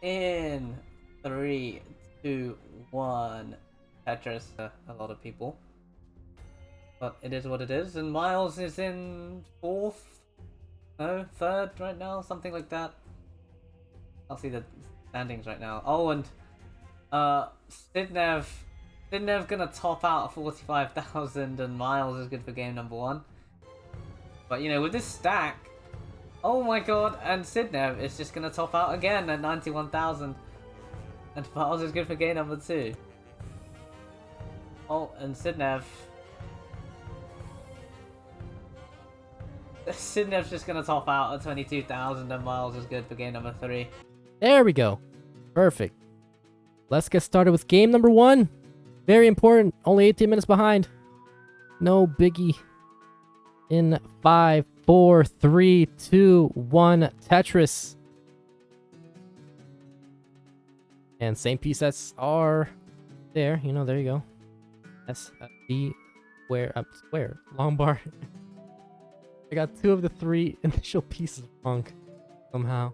In 3, 2, 1. Tetris, a lot of people. But it is what it is, and Miles is in 4th? No, 3rd right now, something like that. I'll see the standings right now. Oh, and Sidnev gonna top out at 45,000, and Miles is good for game number 1. But you know, with this stack, oh my god, and Sidnev is just gonna top out again at 91,000. And Miles is good for game number 2. Oh, and Sidnev's just gonna top out at 22,000, and Miles is good for game number 3. There we go. Perfect. Let's get started with game number 1. Very important. Only 18 minutes behind. No biggie. In 5, 4, 3, 2, 1. Tetris. And same presets are there. You know, there you go. S, D, square. Long bar. I got 2 of the 3 initial pieces wrong. Somehow.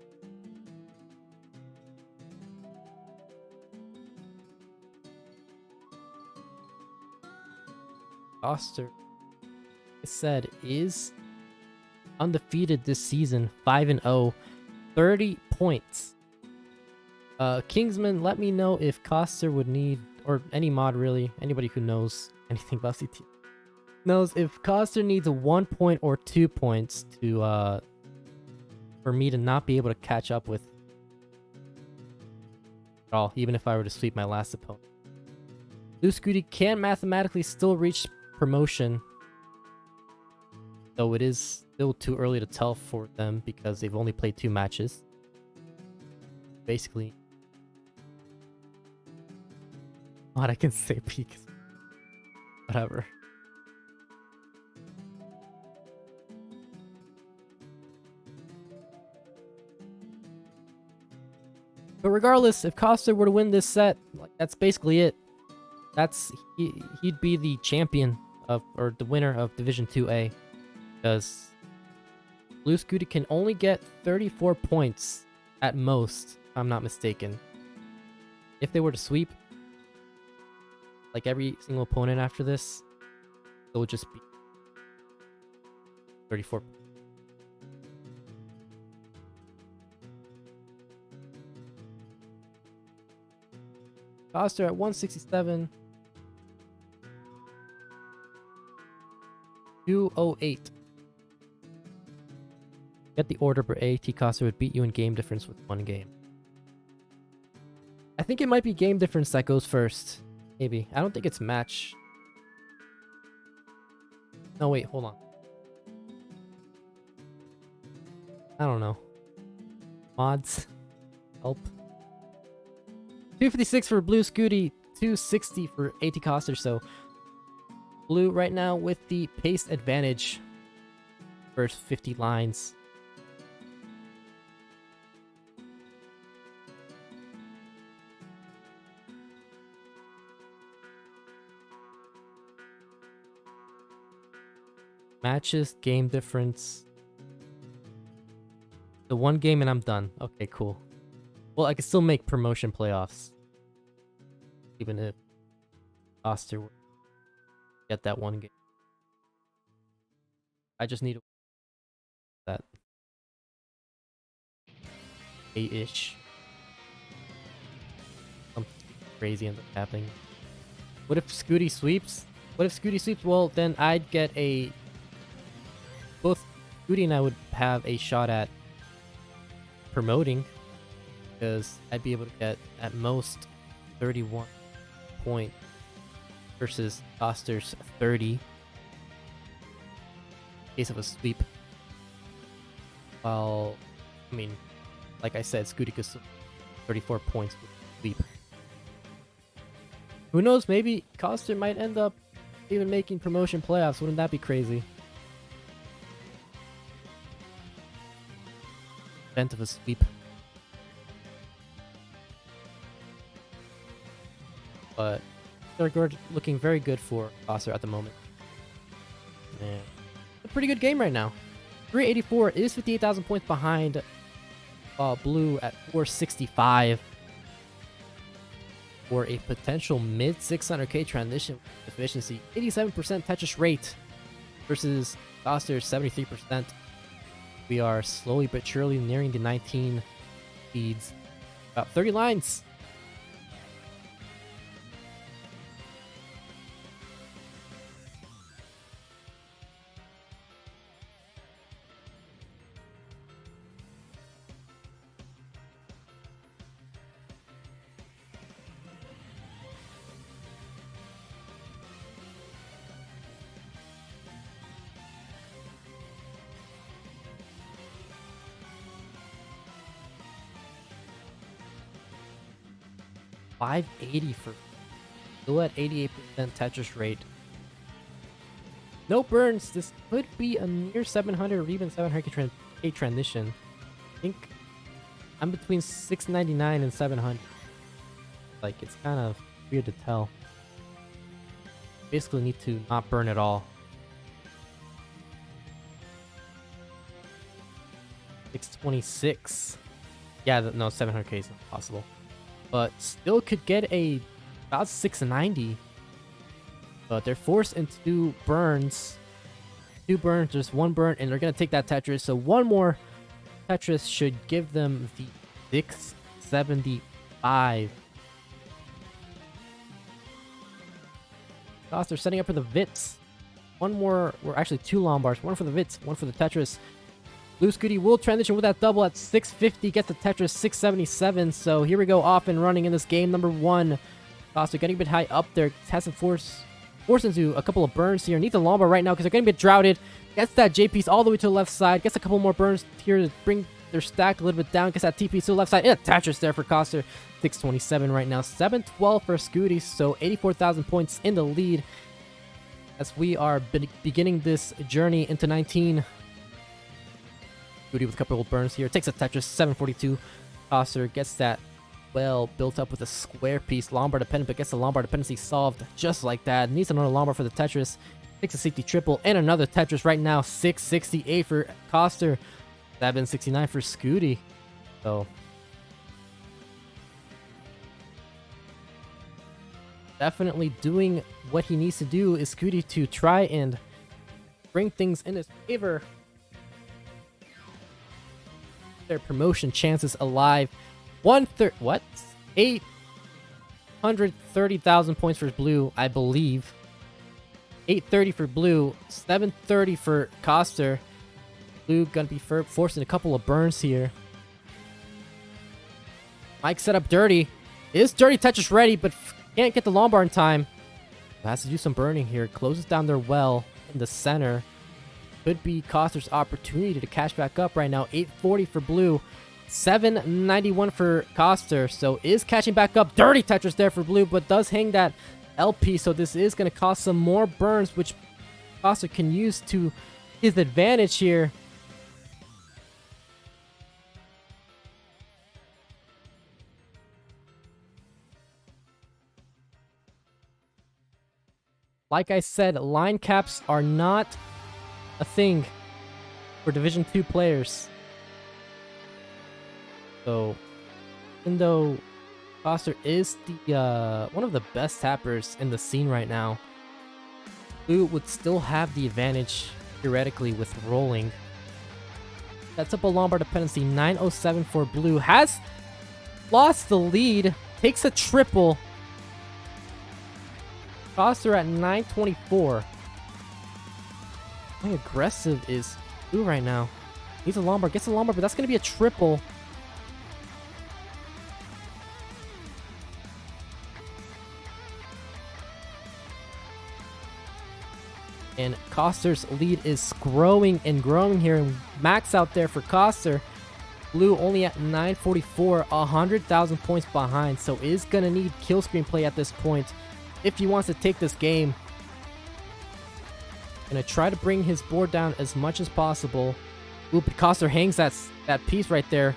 Atkoster, I said, is undefeated this season, 5-0, 30 points. Kingsman, let me know if Koster would need, or any mod really, anybody who knows anything about CTL, knows if Koster needs a 1 point or 2 points to, for me to not be able to catch up with at all, even if I were to sweep my last opponent. Scuti can mathematically still reach promotion, though it is still too early to tell for them because they've only played 2 matches. Basically, what I can say, peak, whatever. But regardless, if Koster were to win this set, that's basically it. He'd be the champion of, or the winner of Division 2A, because Scuti can only get 34 points at most, if I'm not mistaken. If they were to sweep, like every single opponent after this, it would just be 34. Koster at 167. 208. Get the order, but Atkoster would beat you in game difference with 1 game. I think it might be game difference that goes first. Maybe. I don't think it's match. No, wait, hold on. I don't know. Mods. Help. 256 for Blue Scuti, 260 for Atkoster, so Blue right now with the pace advantage. First 50 lines. Matches, game difference. The 1 game and I'm done. Okay, cool. Well, I can still make promotion playoffs. Even if Koster would get that 1 game. I just need that 8-ish. Something crazy ends up happening. What if Scuti sweeps? Well, then I'd get a... Both Scuti and I would have a shot at promoting, because I'd be able to get at most 31 points versus Koster's 30 in case of a sweep. While, I mean, like I said, Scuti could 34 points with a sweep. Who knows, maybe Koster might end up even making promotion playoffs. Wouldn't that be crazy? Event of a sweep. But they're looking very good for Koster at the moment. And a pretty good game right now. 384 is 58,000 points behind Blue at 465 for a potential mid 600k transition efficiency. 87% Tetris rate versus Atkoster 73%. We are slowly but surely nearing the 19 speeds. About 30 lines. $580 for still at 88% Tetris rate. No burns. This could be a near 700 or even 700k transition. I think I'm between 699 and 700. Like, it's kind of weird to tell. Basically need to not burn at all. 626. Yeah, no, 700k is not possible. But still could get about 690. But they're forced into burns. 2 burns, just 1 burn, and they're going to take that Tetris. So 1 more Tetris should give them the 675. They're setting up for the Vits. 1 more, or actually 2 Lombards. 1 for the Vits, 1 for the Tetris. Blue Scuti will transition with that double at 650, gets the Tetris 677. So here we go, off and running in this game number 1. Atkoster getting a bit high up there, has to force into a couple of burns here. Needs a Lombard right now because they're getting a bit droughted. Gets that J piece all the way to the left side. Gets a couple more burns here to bring their stack a little bit down. Gets that T piece to the left side. And a Tetris there for Atkoster. 627 right now. 712 for Scuti. So 84,000 points in the lead as we are beginning this journey into 19. Scuti with a couple of burns here. Takes a Tetris. 742. Atkoster gets that well built up with a square piece. Lombard dependent, but gets the Lombard dependency solved just like that. Needs another Lombard for the Tetris. Takes a CT triple and another Tetris right now. 668 for Atkoster. 769 for Scuti. So definitely doing what he needs to do is Scuti to try and bring things in his favor. Their promotion chances alive. 830,000 points for Blue, I believe. 830 for Blue, 730 for Atkoster. Blue gonna be forcing a couple of burns here. Mike set up Dirty. Is Dirty Tetris ready, but can't get the Lombard in time. Has to do some burning here. Closes down their well in the center. Could be Atkoster's opportunity to cash back up right now. 840 for Blue. 791 for Atkoster. So is catching back up. Dirty Tetris there for Blue, but does hang that LP. So this is going to cost some more burns, which Atkoster can use to his advantage here. Like I said, line caps are not a thing for Division 2 players. So, even though Atkoster is the one of the best tappers in the scene right now, Blue would still have the advantage theoretically with rolling. Sets up a Lombard dependency. 907 for Blue. Has lost the lead. Takes a triple. Atkoster at 924. How aggressive is Blue right now? Needs a Lombard. Gets a Lombard, but that's going to be a triple. And Atkoster's lead is growing and growing here. And max out there for Atkoster. Blue only at 944, 100,000 points behind. So is going to need kill screen play at this point if he wants to take this game. Gonna try to bring his board down as much as possible. Ooh, but Atkoster hangs that piece right there.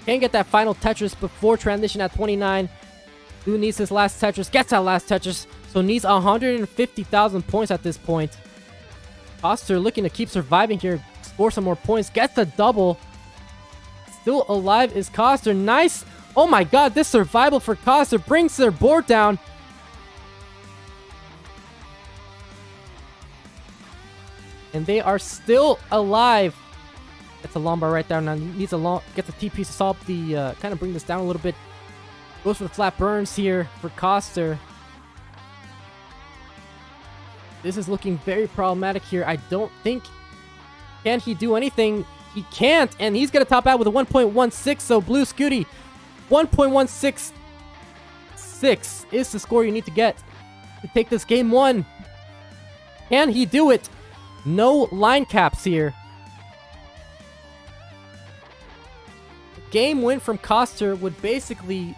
Can't get that final Tetris before transition at 29. Blue needs his last Tetris. Gets that last Tetris. So needs 150,000 points at this point. Atkoster looking to keep surviving here. Score some more points. Gets the double. still alive is Coster. Nice. Oh my god, this survival for Coster brings their board down. And they are still alive. That's a long bar right there. Now needs a long, get the TP to solve the, kind of bring this down a little bit. Goes for the flat burns here for Coster. This is looking very problematic here. I don't think, can he do anything? He can't, and he's going to top out with a 1.16, so Blue Scuti, 1.166 is the score you need to get to take this game 1. Can he do it? No line caps here. Game win from Coster would basically,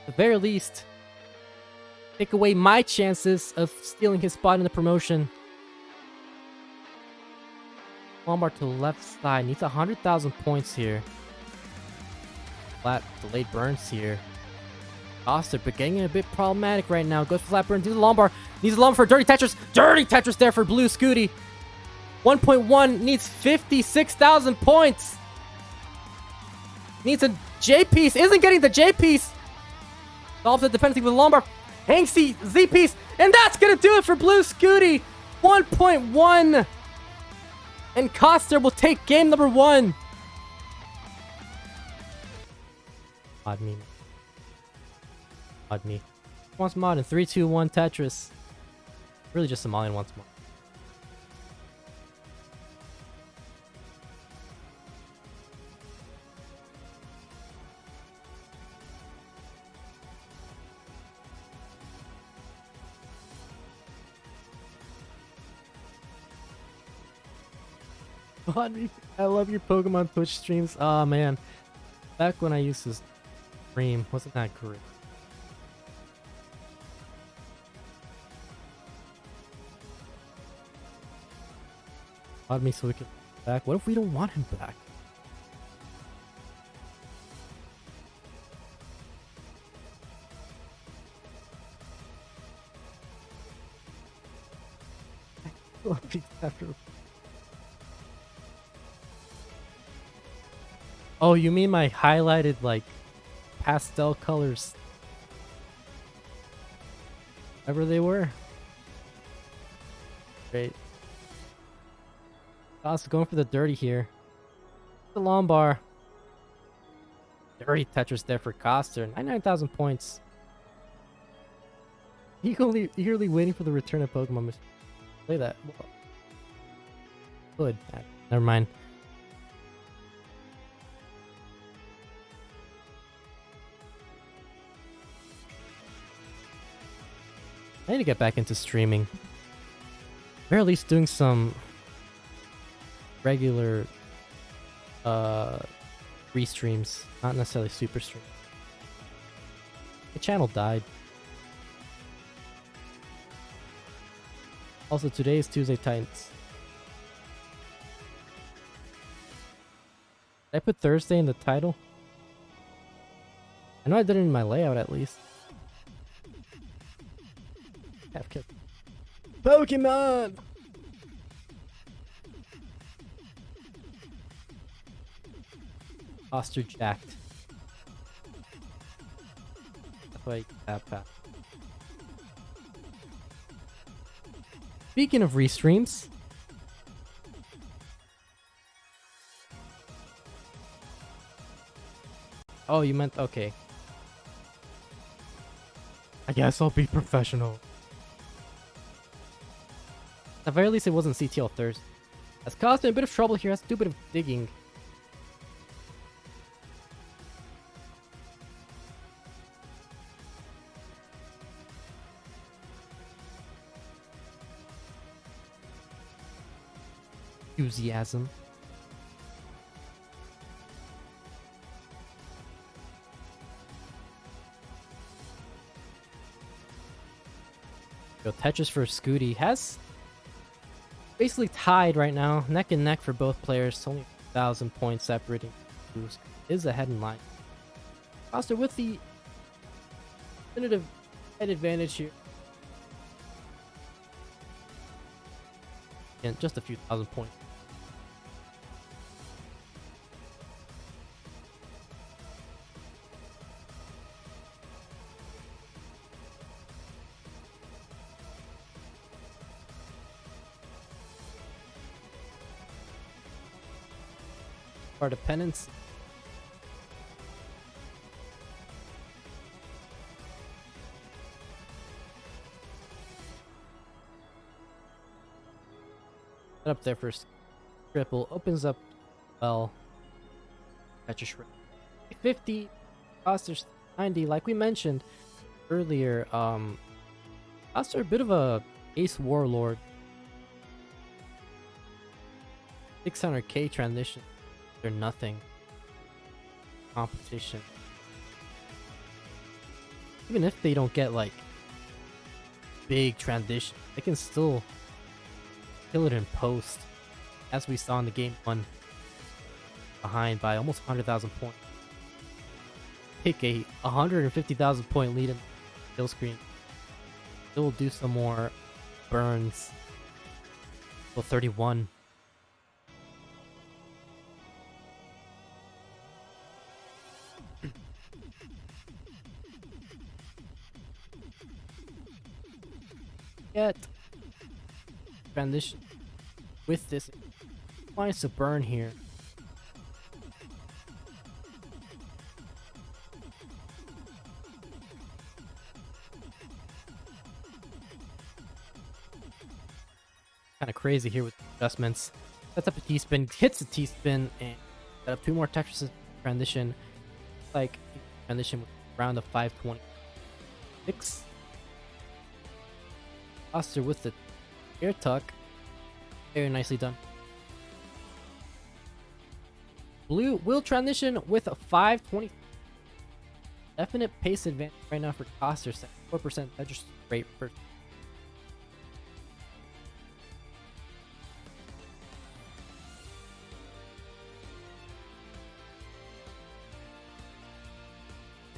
at the very least, take away my chances of stealing his spot in the promotion. Lombard to the left side. Needs 100,000 points here. Flat delayed burns here. Coster, but getting a bit problematic right now. Goes for flat burn. Needs a Lombard. Needs a Lombard for Dirty Tetris. Dirty Tetris there for Blue Scuti. 1.1 needs 56,000 points. Needs a J piece. Isn't getting the J piece. Solves the dependency with a Lombard. Hangs the Z piece. And that's going to do it for Blue Scuti. 1.1. And Coster will take game number 1. Odd me. Odd me. Wants mod in 3, 2, 1 Tetris. Really just Somalian wants mod. I love your Pokemon Twitch streams. Oh man, back when I used to stream, wasn't that great? Odd me so we can back. What if we don't want him back? After. Oh, you mean my highlighted, like, pastel colors? Whatever they were. Great. Also going for the dirty here. The Lombard. Dirty Tetris there for Coster. 99,000 points. Eagerly waiting for the return of Pokemon mission. Play that. Good. Never mind. I need to get back into streaming. Or at least doing some regular restreams, not necessarily super stream. The channel died. Also, today is Tuesday Titans. Did I put Thursday in the title? I know I did it in my layout at least. Pokemon! Coster jacked. Wait, tap. Speaking of restreams, oh, you meant okay. I guess I'll be professional. At the very least, it wasn't CTL Thursday. Has caused me a bit of trouble here. Has to do a bit of digging. Enthusiasm. Go Tetris for Scuti. Has basically tied right now, neck and neck for both players. Only 1,000 points separating. Is ahead in line. Coster with the definitive head advantage here. And just a few thousand points. Our dependence. Up there first. Triple opens up well. Catch a shrimp. 50 Atkoster 90, like we mentioned earlier. Atkoster a bit of a ace warlord. 600k transition. They're nothing. Competition. Even if they don't get like big transition, they can still kill it in post, as we saw in the game 1, behind by almost 100,000 points. Pick a 150,000 point lead in the kill screen. Still do some more burns. Well, 31. Yet transition with this wants to burn here. Kind of crazy here with the adjustments. Sets up a T-spin, hits a T-spin, and set up 2 more Tetris transition. Like transition around the 526. Atkoster with the air tuck. Very nicely done. Blue will transition with a 520. Definite pace advantage right now for Atkoster. 4% Tetris rate per.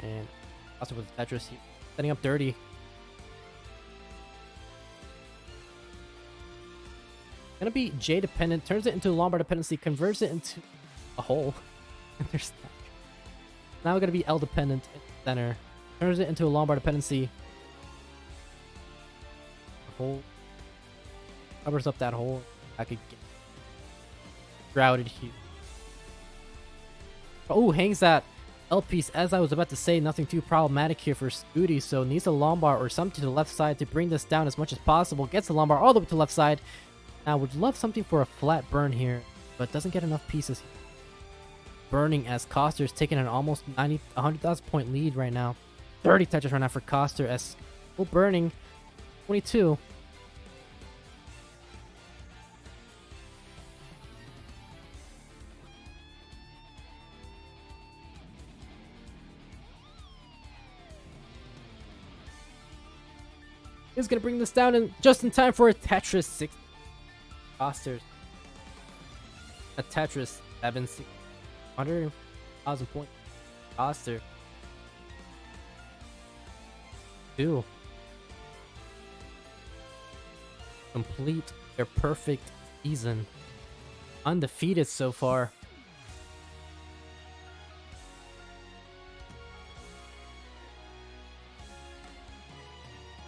And also with Tetris, setting up dirty. Gonna be J dependent, turns it into a Lombard dependency, converts it into a hole. There's that. Now we're gonna be L dependent in the center, turns it into a Lombard dependency. The hole covers up that hole. I could get shrouded here. Oh, hangs that L piece. As I was about to say, nothing too problematic here for Scuti, so needs a Lombard or something to the left side to bring this down as much as possible. Gets the Lombard all the way to the left side. Now, would love something for a flat burn here, but doesn't get enough pieces. Burning as Atkoster is taking an almost 100,000 point lead right now. 30 Tetris right now for Atkoster as full burning 22. Is going to bring this down in just in time for a Tetris 6. Atkoster. A Tetris 7, 100,000 points. Atkoster. 2. Complete their perfect season. Undefeated so far.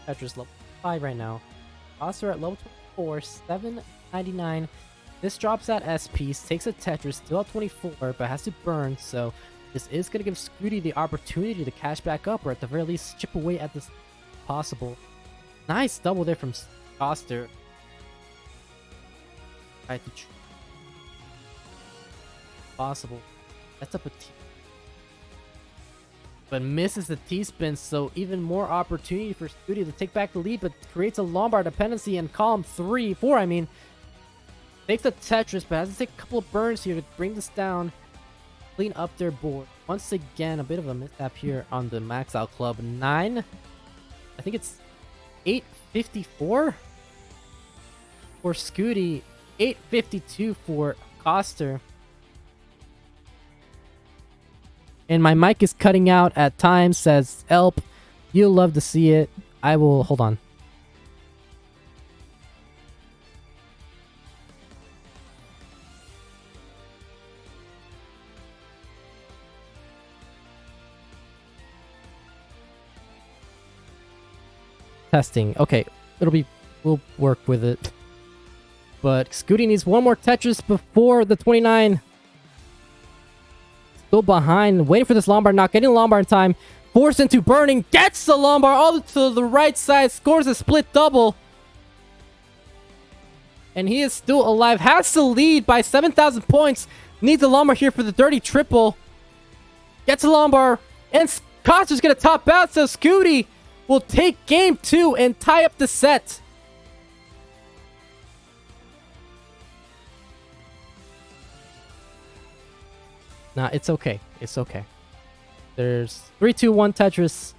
Tetris level 5 right now. Atkoster at level 24, 799. This drops that S piece, takes a Tetris, still at 24, but has to burn, so this is going to give Scuti the opportunity to cash back up, or at the very least chip away at this possible. Nice double there from Atkoster. Right to possible. That's up a T. But misses the T-spin, so even more opportunity for Scuti to take back the lead, but creates a Lombard dependency in column 4, I mean. Takes the Tetris, but has to take a couple of burns here to bring this down. Clean up their board. Once again, a bit of a mishap here on the Max Out Club. 9. I think it's 854 for Scuti. 852 for Atkoster. And my mic is cutting out at times, says Elp. You'll love to see it. I will, hold on. Testing. Okay, we'll work with it. But Scuti needs one more Tetris before the 29. Still behind, waiting for this Lombard, not getting Lombard in time. Forced into burning, gets the Lombard all to the right side, scores a split double. And he is still alive, has to lead by 7,000 points. Needs a Lombard here for the dirty triple. Gets a Lombard, and Coster's gonna top out, so Scuti will take game 2 and tie up the set. Nah, it's okay. It's okay. There's 3, 2, 1 Tetris.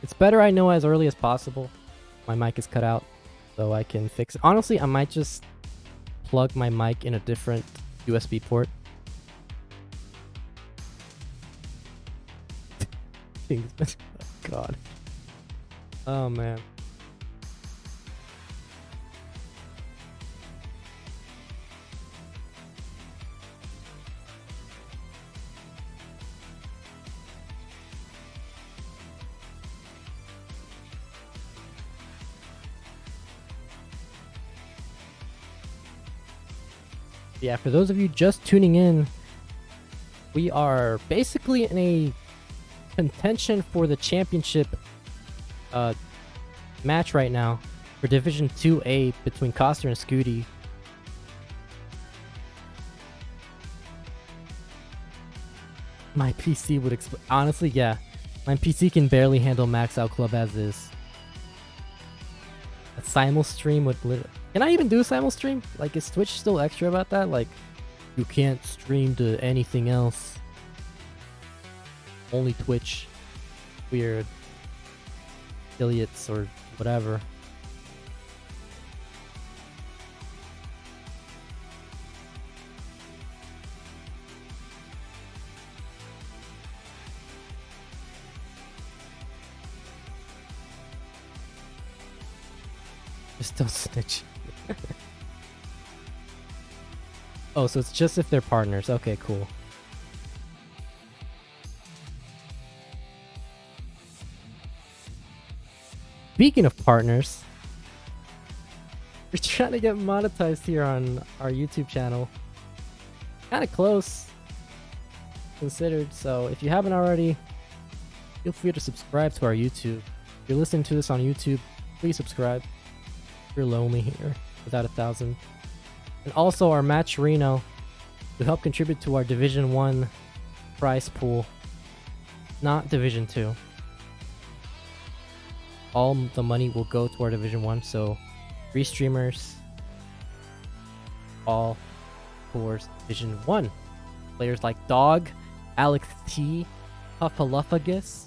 It's better I know as early as possible. My mic is cut out, so I can fix it. Honestly, I might just plug my mic in a different USB port. God. Oh, man. Yeah, for those of you just tuning in, we are basically in a contention for the championship match right now for Division 2A between Coster and Scuti. My PC would honestly, yeah. My PC can barely handle Max Out Club as is. A simul stream would literally... Can I even do a simul stream? Like, is Twitch still extra about that? Like, you can't stream to anything else. Only Twitch. Weird. Affiliates or whatever. Just don't snitch. Oh, so it's just if they're partners. Okay, cool. Speaking of partners, we're trying to get monetized here on our YouTube channel. Kind of close, considered. So if you haven't already, feel free to subscribe to our YouTube. If you're listening to this on YouTube, please subscribe. You're lonely here without 1,000. And also our match Reno to help contribute to our Division 1 prize pool, not Division 2. All the money will go to our Division 1, so Restreamers, all towards Division 1. Players like Dog, Alex T, Huffaluffagus,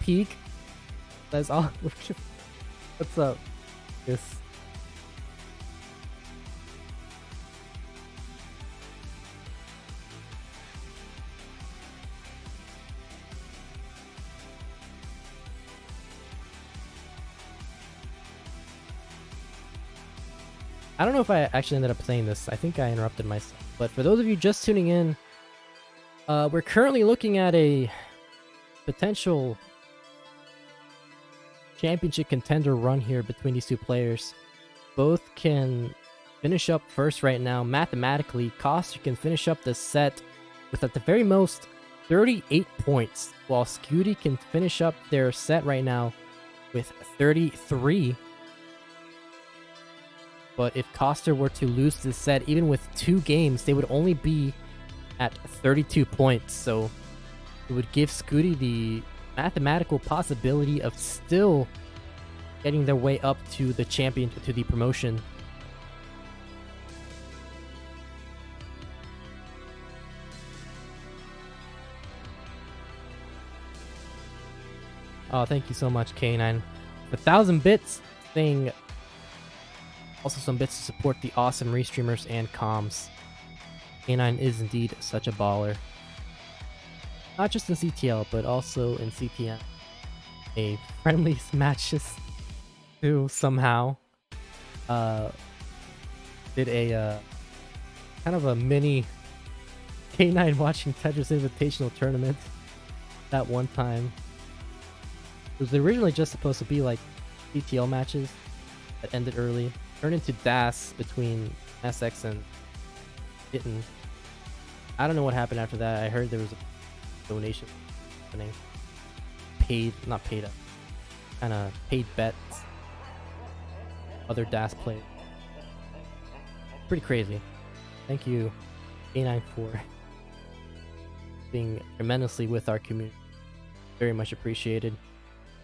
Peek. That's all. What's up? Yes. I don't know if I actually ended up saying this. I think I interrupted myself. But for those of you just tuning in, we're currently looking at a potential championship contender run here between these two players. Both can finish up first right now. Mathematically, Coster can finish up the set with at the very most 38 points, while Scuti can finish up their set right now with 33. But if Coster were to lose this set, even with 2 games, they would only be at 32 points. So it would give Scuti the mathematical possibility of still getting their way up to the champion, to the promotion. Oh, thank you so much, K9. 1,000 bits thing. Also some bits to support the awesome Restreamers and comms. K9 is indeed such a baller. Not just in CTL, but also in CTM. A friendly matches too, somehow. Did a kind of a mini K9 watching Tetris Invitational tournament that one time. It was originally just supposed to be like CTL matches that ended early. Turned into DAS between SX and didn't. I don't know what happened after that. I heard there was a donation happening. Not paid up. Kind of paid bets. Other DAS players. Pretty crazy. Thank you, A9, for being tremendously with our community. Very much appreciated.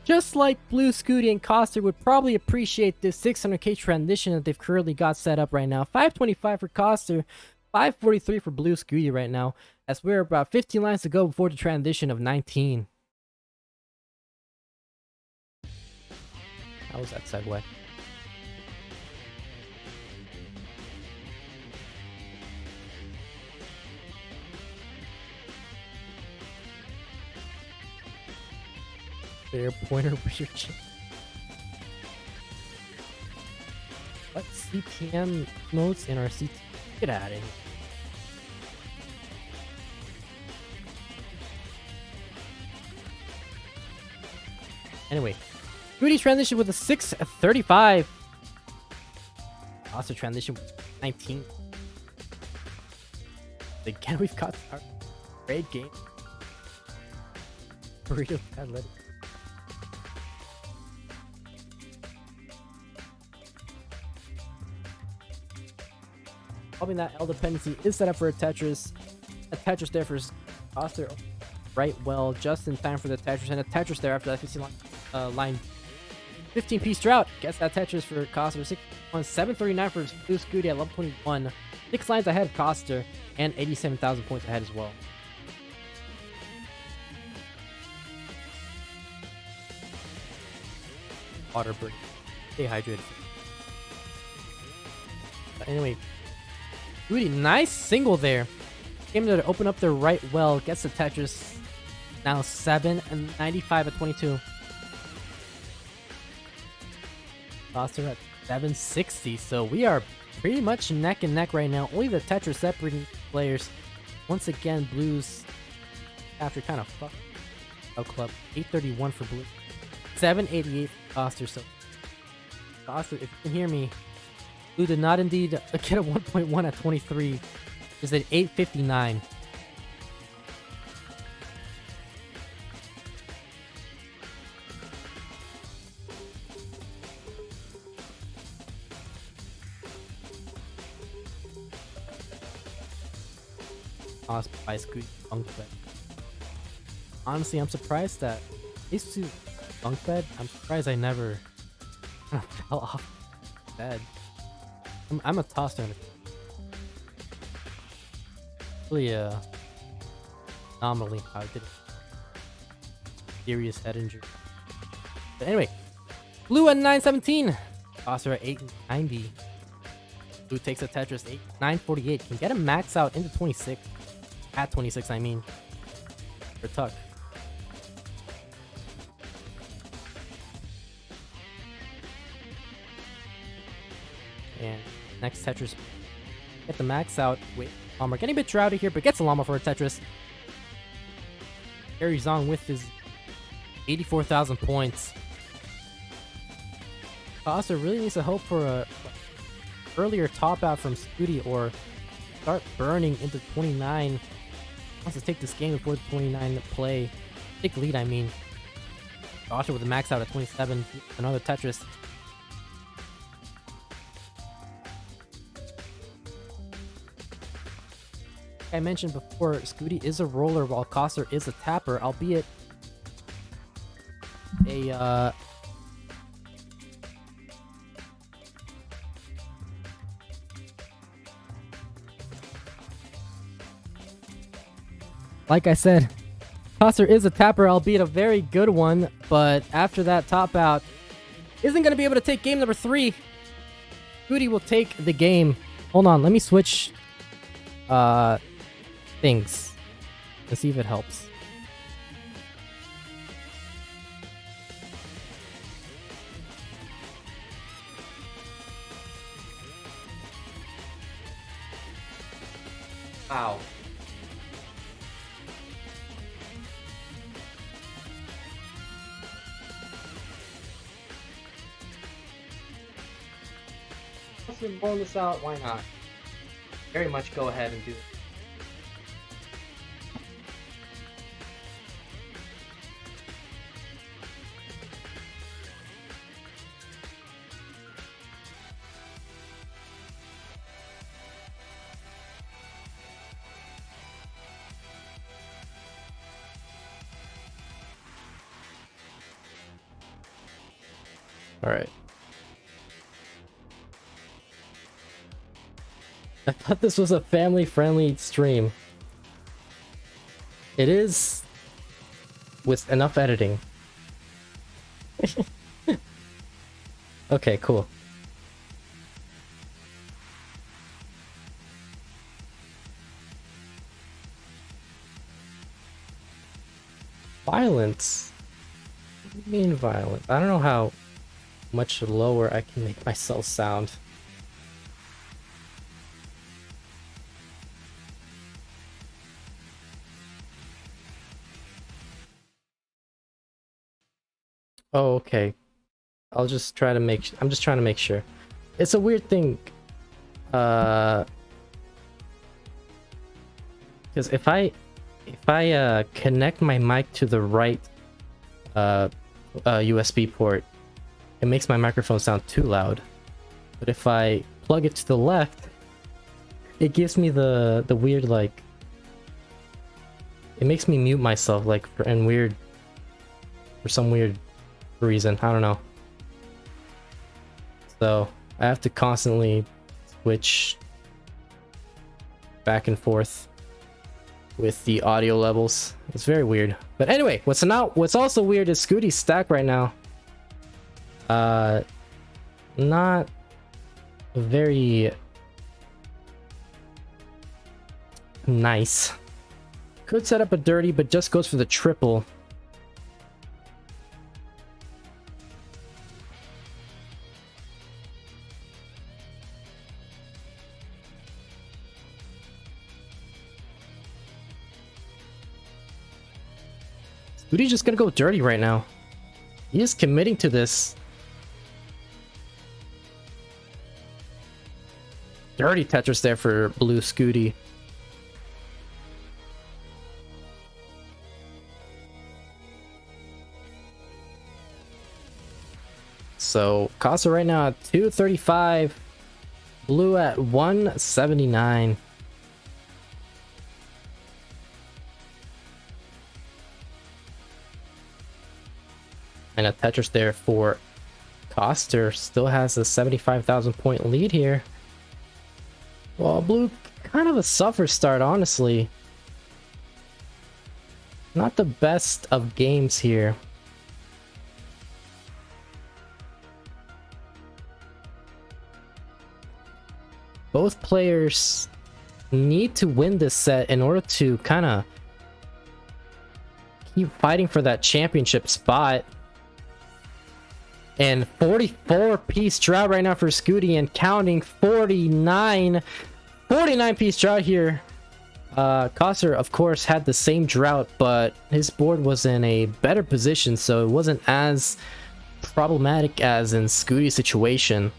Just like Blue, Scuti, and Coster would probably appreciate this 600k transition that they've currently got set up right now. 525 for Coster, 543 for Blue Scuti right now, as we're about 15 lines to go before the transition of 19. How was that segue? Fair pointer with your chin. What CTM notes in our CT? Get out of here. Anyway, Rudy transition with a 635. Also transition with 19. Again, we've got our great game. Burrito Athletic. Hoping that L dependency is set up for a Tetris. A Tetris there for Coster right well, just in time for the Tetris, and a Tetris there after that 15 line 15-piece drought. Gets that Tetris for Coster. 739 for Blue Scuti at level 21. 6 lines ahead of Coster, and 87,000 points ahead as well. Water break. Stay hydrated. But anyway, Rudy, nice single there. Came to open up the right well. Gets the Tetris. Now 7 and 95 at 22. Coster at 760. So we are pretty much neck and neck right now. Only the Tetris separating players. Once again, Blues after kind of fuck out club. 831 for Blue. 788 for Coster. So Coster, if you can hear me, Blue did not indeed get a 1.1 at 23. Is at 859. Awesome by Scuti bunk bed. Honestly, I'm surprised that these two bunk bed. I'm surprised I never fell off bed. I'm a tosser. Really anomaly how I did serious head injury. But anyway, Blue at 917. Coster at 890. Blue takes a Tetris 948. Can get him max out into 26. At 26, I mean. For Tuck. And next Tetris. Get the max out. Wait. We're getting a bit drowsy here, but gets a llama for a Tetris. Carries on with his 84,000 points. Coster really needs to hope for a earlier top out from Scuti or start burning into 29. Wants to take this game before the 29 play. Take lead, I mean. Coster with a max out at 27. Another Tetris. I mentioned before, Scuti is a roller while Coster is a tapper, albeit a like I said, Coster is a tapper, albeit a very good one, but after that top out, isn't going to be able to take game number 3. Scuti will take the game. Hold on, let me switch things. Let's see if it helps. Wow. Let's roll this out, why not? very much go ahead and do it. All right. I thought this was a family-friendly stream. It is, with enough editing. Okay, cool. Violence? What do you mean violence? I don't know how much lower I can make myself sound. Oh, okay. I'll just try to make I'm just trying to make sure. It's a weird thing. Because if I connect my mic to the right USB port, it makes my microphone sound too loud. But if I plug it to the left, it gives me the weird, like, it makes me mute myself, like, for some weird reason. I don't know. So I have to constantly switch back and forth with the audio levels. It's very weird. But anyway, what's also weird is Scuti's stack right now. Not very nice. Could set up a dirty, but just goes for the triple. Scuti's just gonna go dirty right now. He is committing to this. Dirty Tetris there for blue Scuti. So Costa right now at 235, blue at 179. And a Tetris there for Coster. Still has a 75,000 point lead here. Well, blue kind of a suffer start, honestly. Not the best of games here. Both players need to win this set in order to kind of keep fighting for that championship spot. And 44-piece drought right now for Scuti, and counting 49 piece drought here. Coster, of course, had the same drought, but his board was in a better position, so it wasn't as problematic as in Scuti's situation.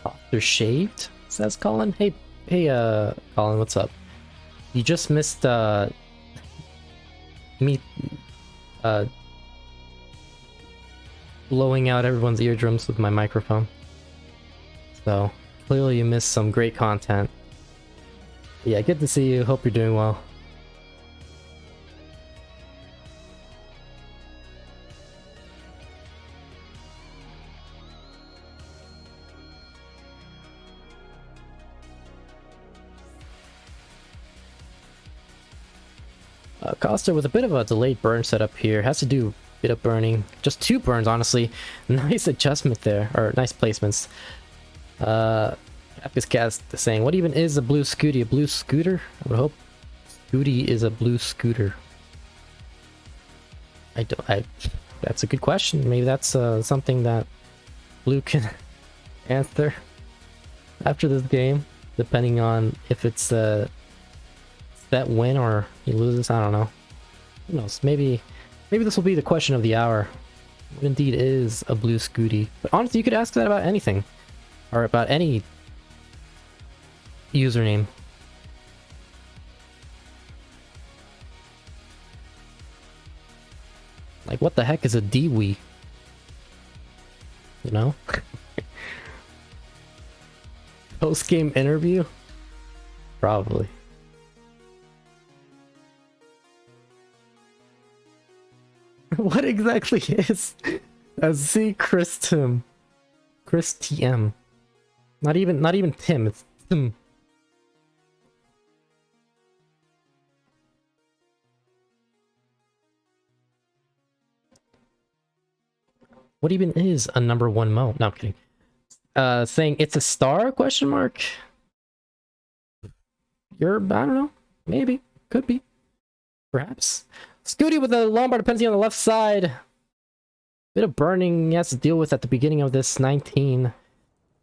Coster shaved, says Colin. Hey, Colin, what's up? You just missed me blowing out everyone's eardrums with my microphone. So clearly you missed some great content. Yeah, good to see you. Hope you're doing well. Costa with a bit of a delayed burn setup here. Has to do a bit of burning. Just 2 burns, honestly. Nice adjustment there, or nice placements. Atkoster saying, what even is a blue Scuti? A blue scooter? I would hope Scuti is a blue scooter. That's a good question. Maybe that's something that blue can answer after this game, depending on if it's that win or he loses. I don't know. Who knows? Maybe this will be the question of the hour. It indeed is a blue Scuti. But honestly, you could ask that about anything. Or about any username. Like, what the heck is a Dewey? You know? Post-game interview? Probably. What exactly is a Z Chris Tim? Chris TM. Not even Tim, it's Tim. What even is a number 1 mo? No, I'm kidding. Saying it's a star? Question mark. I don't know. Maybe. Could be. Perhaps. Scuti with the lumbar dependency on the left side. Bit of burning he has to deal with at the beginning of this 19.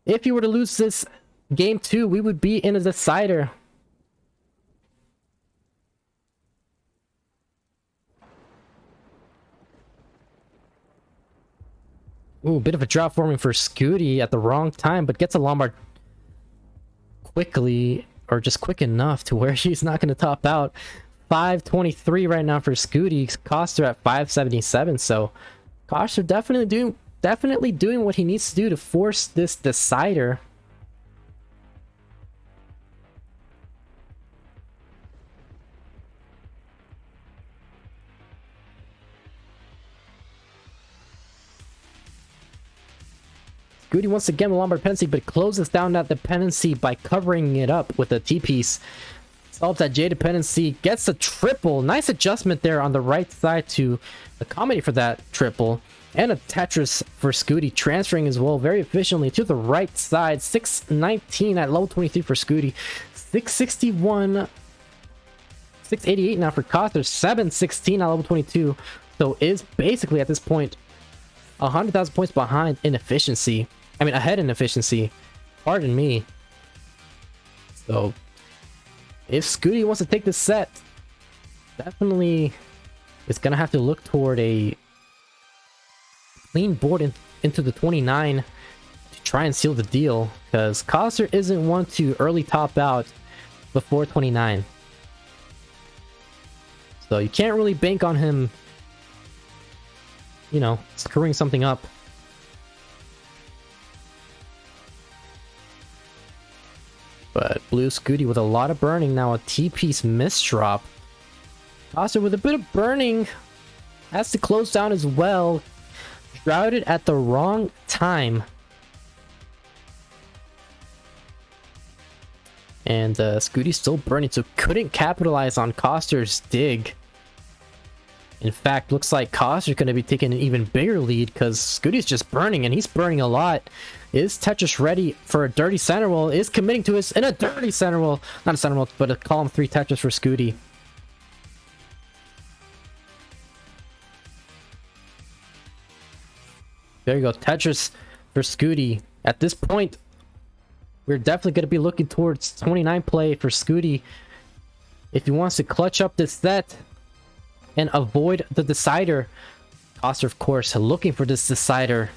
If you were to lose this game 2, we would be in a decider. Ooh, bit of a drop forming for Scuti at the wrong time, but gets a Lombard quickly, or just quick enough to where he's not going to top out. 523 right now for Scuti. Coster at 577, so Coster definitely doing what he needs to do to force this decider. Scuti once again with Lombard dependency, but closes down that dependency by covering it up with a T-piece. Solves that J dependency, gets a triple. Nice adjustment there on the right side to accommodate for that triple. And a Tetris for Scuti, transferring as well very efficiently to the right side. 619 at level 23 for Scuti. 661. 688 now for Coster. 716 at level 22. So is basically at this point 100,000 points behind in efficiency. I mean, ahead in efficiency. Pardon me. So, if Scuti wants to take this set, definitely is going to have to look toward a clean board into the 29 to try and seal the deal, because Coster isn't one to early top out before 29. So, you can't really bank on him, you know, screwing something up. But blue Scuti with a lot of burning now, a T-piece misdrop. Coster with a bit of burning has to close down as well. Shrouded at the wrong time. And Scuti's still burning, so couldn't capitalize on Coster's dig. In fact, looks like Coster's going to be taking an even bigger lead because Scuti's just burning, and he's burning a lot. Is Tetris ready for a dirty center roll? Is committing to his in a dirty center roll. Not a center roll, but a column 3 Tetris for Scuti. There you go, Tetris for Scuti. At this point, we're definitely going to be looking towards 29 play for Scuti. If he wants to clutch up this set and avoid the decider. Coster, of course, looking for this decider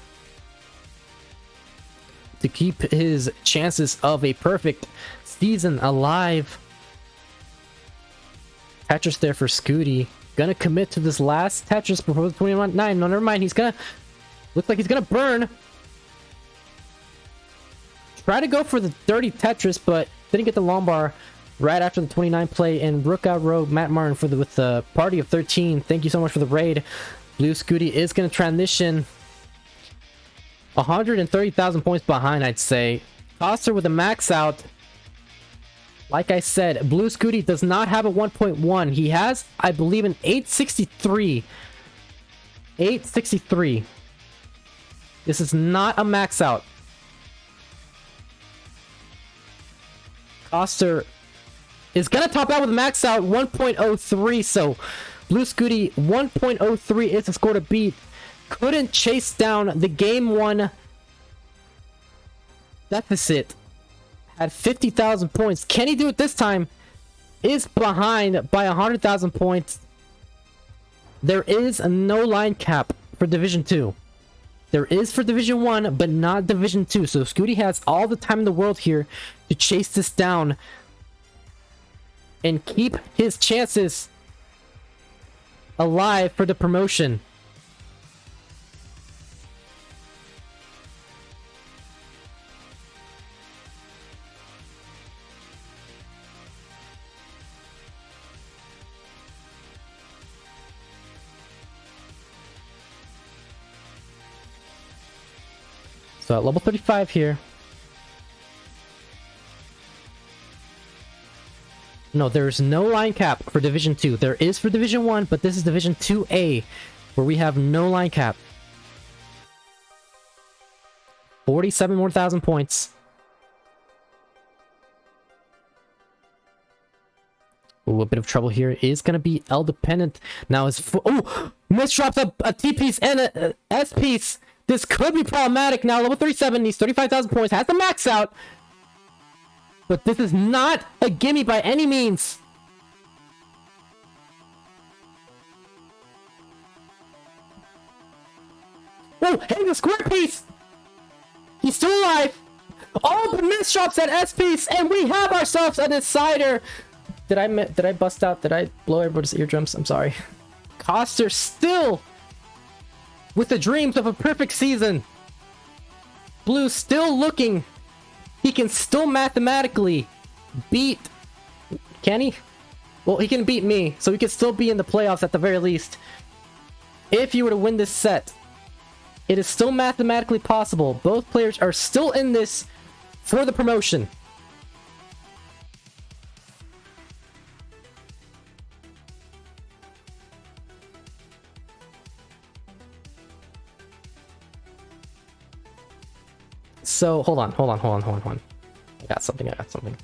to keep his chances of a perfect season alive. Tetris there for Scuti. Gonna commit to this last Tetris before the 29. No, never mind. He's gonna... Looks like he's gonna burn. Try to go for the dirty Tetris, but didn't get the Lombard right after the 29 play. And Rook out rogue Matt Martin for with the party of 13. Thank you so much for the raid. Blue Scuti is gonna transition 130,000 points behind, I'd say. Coster with a max out. Like I said, Blue Scuti does not have a 1.1. He has, I believe, an 863. 863. This is not a max out. Coster is going to top out with a max out 1.03. So, Blue Scuti 1.03 is the score to beat. Couldn't chase down the game 1 deficit. Had 50,000 points. Can he do it this time? Is behind by 100,000 points. There is no line cap for Division 2. There is for Division 1, but not Division 2. So Scuti has all the time in the world here to chase this down and keep his chances alive for the promotion. So at level 35 here. No, there's no line cap for Division 2. There is for Division 1, but this is Division 2A, where we have no line cap. 47 more thousand points. Ooh, a bit of trouble here is going to be L dependent. Now is oh, misdrops a T piece and a S piece. This could be problematic now. Level 37 needs 35,000 points. Has to max out. But this is not a gimme by any means. Oh, hey, the square piece! He's still alive! All the misdrops at S piece, and we have ourselves a decider! Did I bust out? Did I blow everybody's eardrums? I'm sorry. Coster still with the dreams of a perfect season. Blue still looking. He can still mathematically beat... Can he? Well, he can beat me, so he can still be in the playoffs at the very least. If you were to win this set, it is still mathematically possible. Both players are still in this for the promotion. So, hold on. I got something.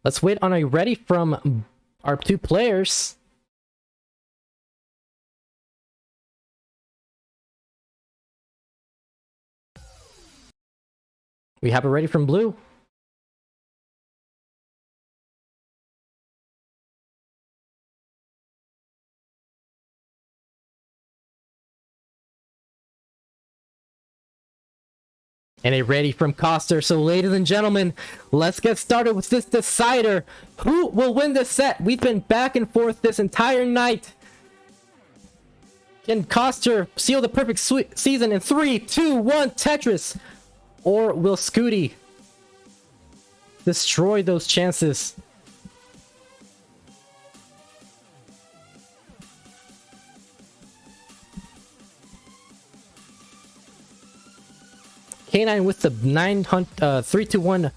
Let's wait on a ready from our two players. We have a ready from blue. And a ready from Coster. So ladies and gentlemen, let's get started with this decider. Who will win this set? We've been back and forth this entire night. Can Coster seal the perfect season in 3, 2, 1, Tetris? Or will Scuti destroy those chances? K9 with the 321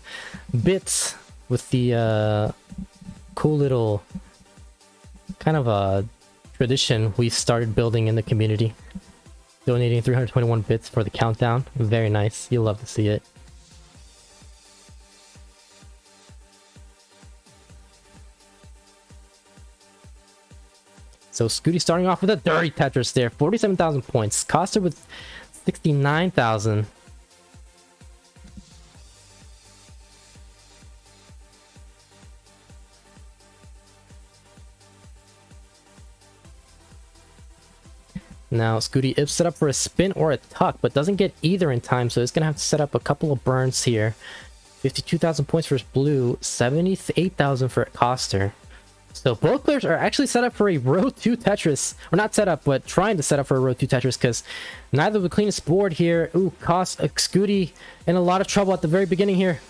bits with the cool little kind of a tradition we started building in the community. Donating 321 bits for the countdown. Very nice. You'll love to see it. So Scuti starting off with a dirty Tetris there. 47,000 points. Coster with 69,000. Now, Scuti is set up for a spin or a tuck, but doesn't get either in time, so he's going to have to set up a couple of burns here. 52,000 points for his blue, 78,000 for Coster. So both players are actually set up for a row 2 Tetris. Or not set up, but trying to set up for a row 2 Tetris, because neither the cleanest board here. Ooh, Scuti in a lot of trouble at the very beginning here.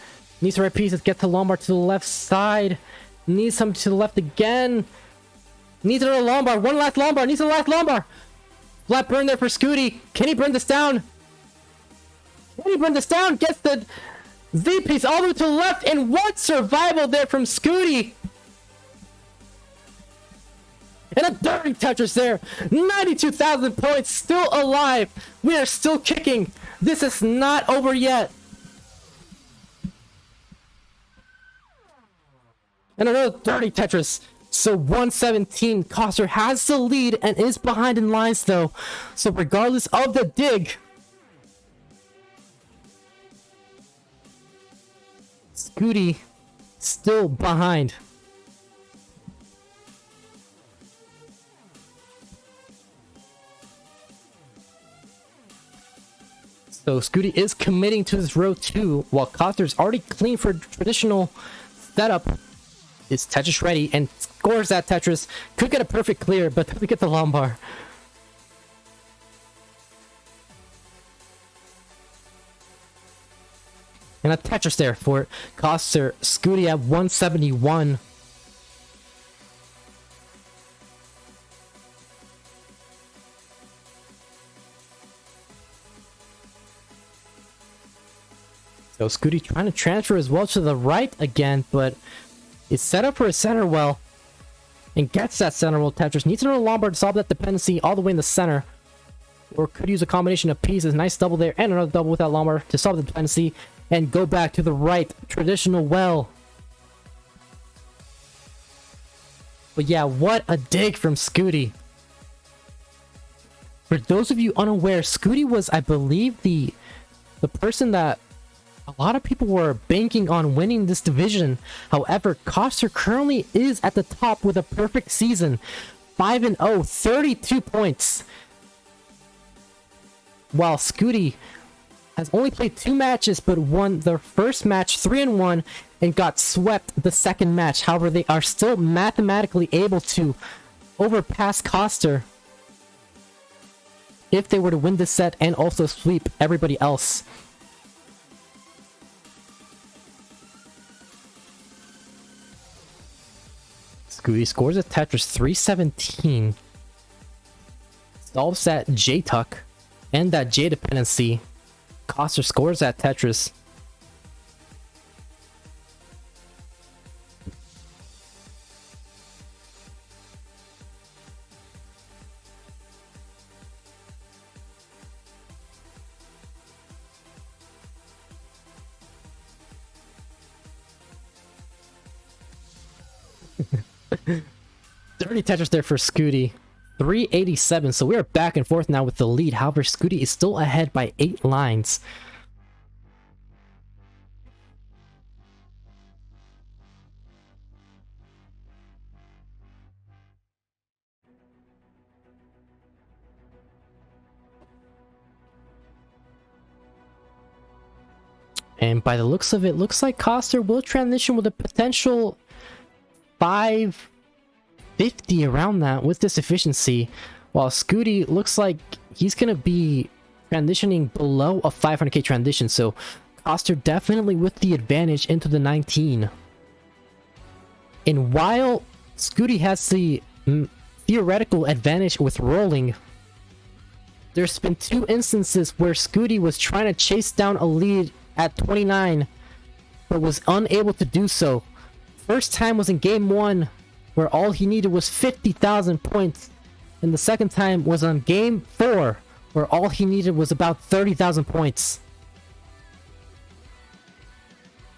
Needs the right pieces, get to Lombard to the left side. Needs some to the left again. Needs another Lombard, one last Lombard, needs the last Lombard. Flat burn there for Scuti. Can he burn this down? Gets the Z piece all the way to the left, and what survival there from Scuti. And a dirty Tetris there. 92,000 points, still alive. We are still kicking. This is not over yet. And another dirty Tetris. So 117, Coster has the lead and is behind in lines though. So regardless of the dig, Scuti still behind. So Scuti is committing to this row 2, while Coster's already clean for traditional setup. Is Tetris ready and scores that Tetris. Could get a perfect clear, but doesn't get the Lombard. And a Tetris there for Coster. Scuti at 171. So Scuti trying to transfer as well to the right again, but it's set up for a center well. And gets that center well. Tetris needs another Lombard to solve that dependency all the way in the center. Or could use a combination of pieces. Nice double there and another double with that Lombard to solve the dependency. And go back to the right. Traditional well. But yeah, what a dig from Scuti. For those of you unaware, Scuti was, I believe, the person that a lot of people were banking on winning this division. However, Coster currently is at the top with a perfect season. 5-0, 32 points. While Scuti has only played 2 matches but won their first match 3-1 and got swept the second match. However, they are still mathematically able to overpass Coster if they were to win this set and also sweep everybody else. Scuti scores a Tetris 317. Solves that J-Tuck and that J dependency. Coster scores that Tetris. Dirty Tetris there for Scuti. 387. So we are back and forth now with the lead. However, Scuti is still ahead by 8 lines. And by the looks of it, looks like Coster will transition with a potential 550 around that with this efficiency, while Scuti looks like he's gonna be transitioning below a 500k transition. So Coster definitely with the advantage into the 19. And while Scuti has the theoretical advantage with rolling, there's been 2 instances where Scuti was trying to chase down a lead at 29 but was unable to do so. First time was in game 1 where all he needed was 50,000 points, and the second time was on game 4 where all he needed was about 30,000 points.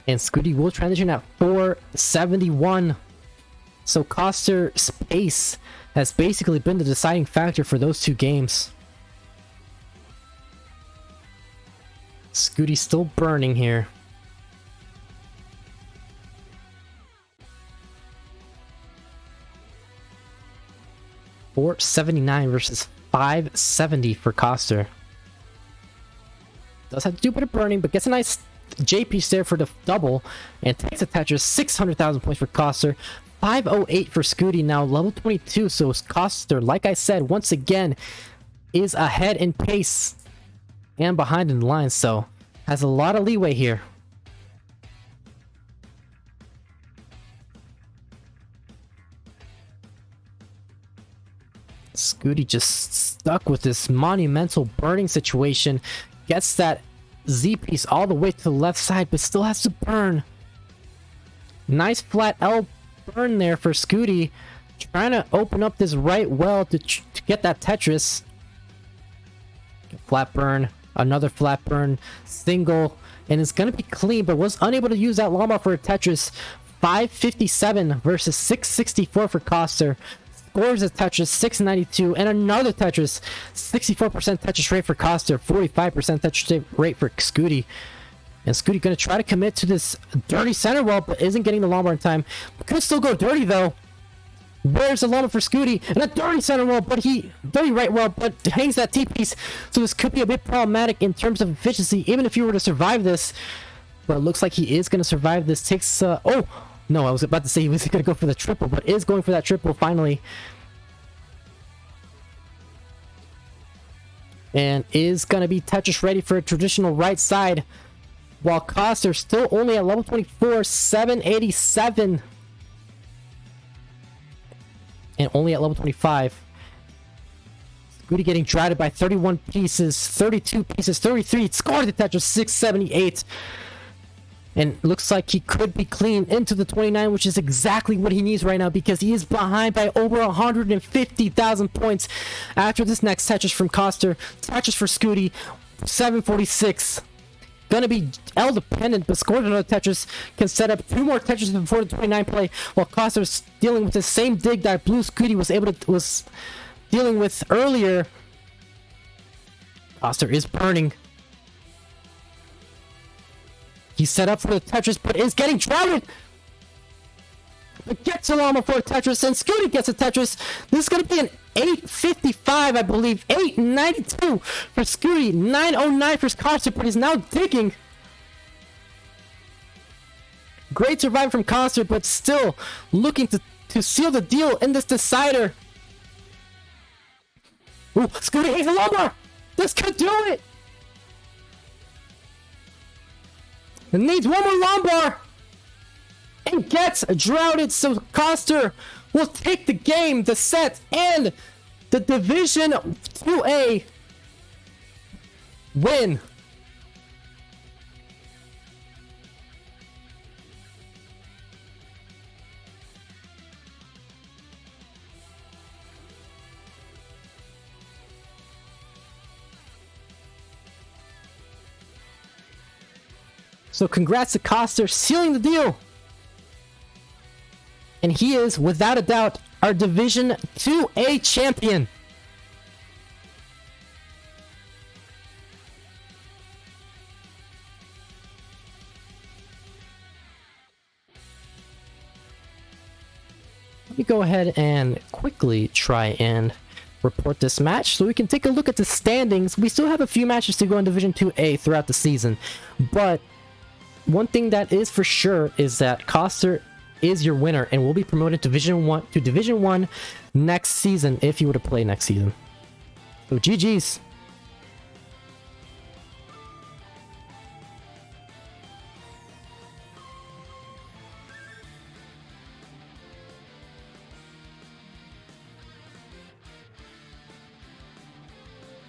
And Scuti will transition at 471. So Coster's pace has basically been the deciding factor for those 2 games. Scuti's still burning here. $479 versus 570 for Coster. Does have to do a bit of burning, but gets a nice J piece there for the double and takes a Tetris. 600,000 points for Coster. 508 for Scuti, now level 22. So Coster, like I said, once again is ahead in pace and behind in line, so has a lot of leeway here. Scuti just stuck with this monumental burning situation. Gets that Z piece all the way to the left side, but still has to burn. Nice flat L burn there for Scuti. Trying to open up this right well to get that Tetris. Flat burn. Another flat burn. Single. And it's going to be clean, but was unable to use that Llama for a Tetris. 557 versus 664 for Coster. Scores a Tetris, 692, and another Tetris, 64% Tetris rate for Coster, 45% Tetris rate for Scuti. And Scuti going to try to commit to this dirty center well, but isn't getting the Lombard in time. Could still go dirty though. Where's the llama for Scuti? And a dirty center wall, but dirty right wall, but hangs that T-piece. So this could be a bit problematic in terms of efficiency, even if you were to survive this. But it looks like he is going to survive this. Takes, oh! No, I was about to say he was going to go for the triple, but is going for that triple finally. And is going to be Tetris ready for a traditional right side. While Coster still only at level 24, 787. And only at level 25. Scuti getting droughted by 31 pieces, 32 pieces, 33. Scored the Tetris, 678. And looks like he could be clean into the 29, which is exactly what he needs right now because he is behind by over 150,000 points after this next Tetris from Coster. Tetris for Scuti, 746. Gonna be L dependent, but scored another Tetris. Can set up 2 more Tetris before the 29 play, while Coster's dealing with the same dig that Blue Scuti was dealing with earlier. Coster is burning. He's set up for the Tetris, but is getting droughted. But gets a llama for a Tetris, and Scuti gets a Tetris. This is going to be an 855, I believe. 892 for Scuti. 909 for Coster, but he's now digging. Great survival from Coster, but still looking to seal the deal in this decider. Ooh, Scuti has a llama. This could do it. It needs one more lumbar. And gets droughted, so Coster will take the game, the set, and the Division 2A win. So congrats to Coster sealing the deal. And he is, without a doubt, our Division 2A champion. Let me go ahead and quickly try and report this match so we can take a look at the standings. We still have a few matches to go in Division 2A throughout the season, but one thing that is for sure is that Coster is your winner and will be promoted to Division 1 next season if you were to play next season. So GG's.